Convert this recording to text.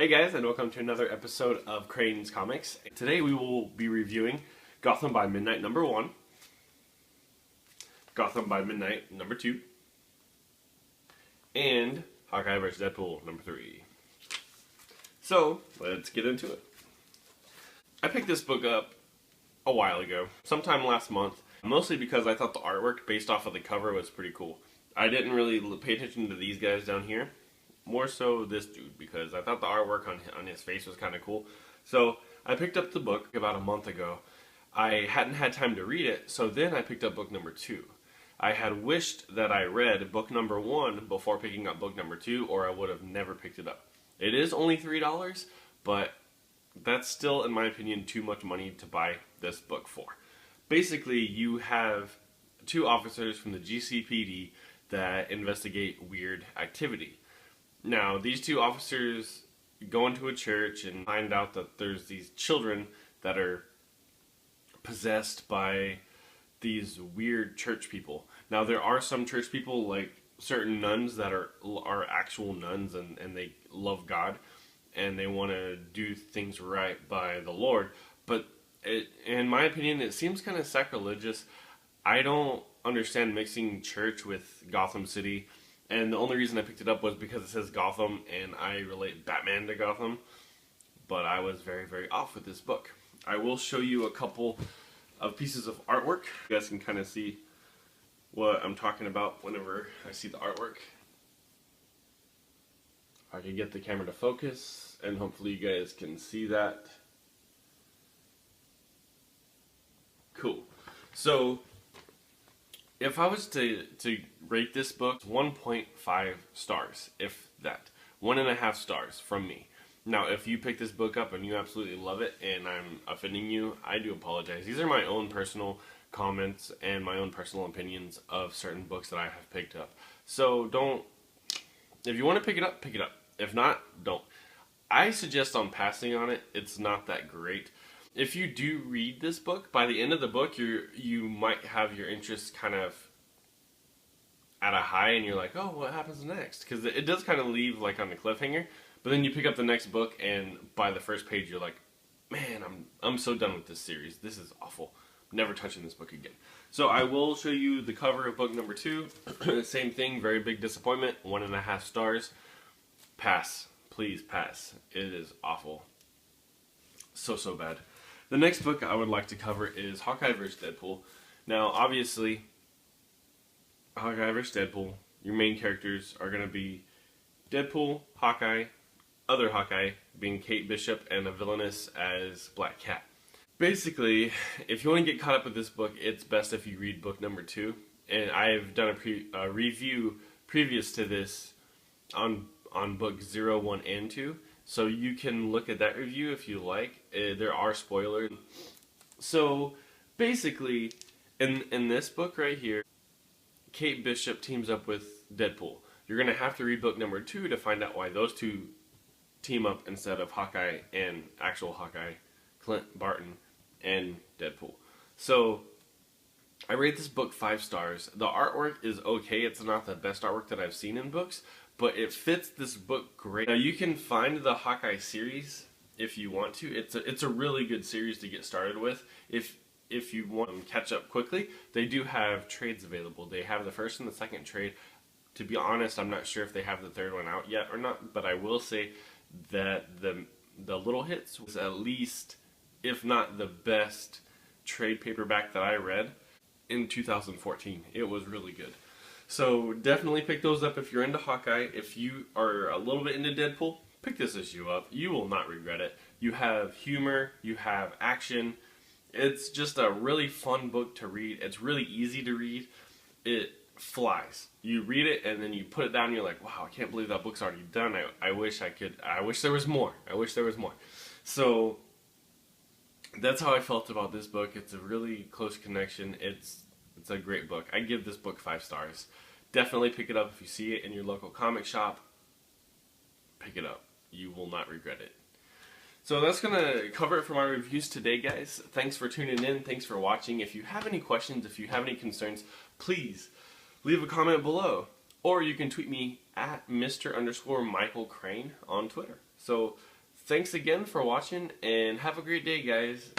Hey guys, and welcome to another episode of Crane's Comics. Today we will be reviewing Gotham by Midnight number 1, Gotham by Midnight number 2, and Hawkeye vs. Deadpool number 3. So, let's get into it. I picked this book up a while ago, sometime last month, mostly because I thought the artwork based off of the cover was pretty cool. I didn't really pay attention to these guys down here. More so this dude, because I thought the artwork on his face was kind of cool. So I picked up the book about a month ago. I hadn't had time to read it, so then I picked up book number 2. I had wished that I read book number 1 before picking up book number 2, or I would have never picked it up. It is only $3, but that's still, in my opinion, too much money to buy this book for. Basically, you have 2 officers from the GCPD that investigate weird activity. Now, these 2 officers go into a church and find out that there's these children that are possessed by these weird church people. Now, there are some church people, like certain nuns, that are actual nuns and they love God and they want to do things right by the Lord. But in my opinion, it seems kind of sacrilegious. I don't understand mixing church with Gotham City. And the only reason I picked it up was because it says Gotham, and I relate Batman to Gotham. But I was very, very off with this book. I will show you a couple of pieces of artwork. You guys can kind of see what I'm talking about whenever I see the artwork. I can get the camera to focus, and hopefully you guys can see that. Cool. So, if I was to rate this book, 1.5 stars, if that. 1.5 stars from me. Now, if you pick this book up and you absolutely love it and I'm offending you, I do apologize. These are my own personal comments and my own personal opinions of certain books that I have picked up. So if you want to pick it up, pick it up. If not, don't. I suggest on passing on it. It's not that great. If you do read this book, by the end of the book, you might have your interest kind of at a high, and you're like, oh, what happens next? Because it does kind of leave like on a cliffhanger. But then you pick up the next book, and by the first page, you're like, man, I'm so done with this series. This is awful. Never touching this book again. So I will show you the cover of book number 2. Same thing, very big disappointment. 1.5 stars. Pass. Please pass. It is awful. So bad. The next book I would like to cover is Hawkeye vs. Deadpool. Now, obviously, Hawkeye vs. Deadpool, your main characters are going to be Deadpool, Hawkeye, other Hawkeye being Kate Bishop, and a villainess as Black Cat. Basically, if you want to get caught up with this book, it's best if you read book number 2. And I've done a review previous to this on book 0, 1, and 2. So you can look at that review if you like. There are spoilers. So basically, in this book right here, Kate Bishop teams up with Deadpool. You're going to have to read book number 2 to find out why those 2 team up instead of Hawkeye and actual Hawkeye, Clint Barton, and Deadpool. So I rate this book 5 stars. The artwork is okay. It's not the best artwork that I've seen in books, but it fits this book great. Now, you can find the Hawkeye series if you want to. It's a really good series to get started with. If you want to catch up quickly, they do have trades available. They have the first and the second trade. To be honest, I'm not sure if they have the third one out yet or not, but I will say that the Little Hits was at least, if not the best trade paperback that I read in 2014. It was really good. So definitely pick those up if you're into Hawkeye. If you are a little bit into Deadpool, pick this issue up. You will not regret it. You have humor, you have action. It's just a really fun book to read. It's really easy to read. It flies. You read it and then you put it down and you're like, wow, I can't believe that book's already done. I wish there was more. I wish there was more. So that's how I felt about this book. It's a really close connection. It's a great book. I give this book 5 stars. Definitely pick it up if you see it in your local comic shop. Pick it up. You will not regret it. So that's going to cover it for my reviews today, guys. Thanks for tuning in. Thanks for watching. If you have any questions, if you have any concerns, please leave a comment below. Or you can tweet me at Mr._Michael Crane on Twitter. So thanks again for watching, and have a great day, guys.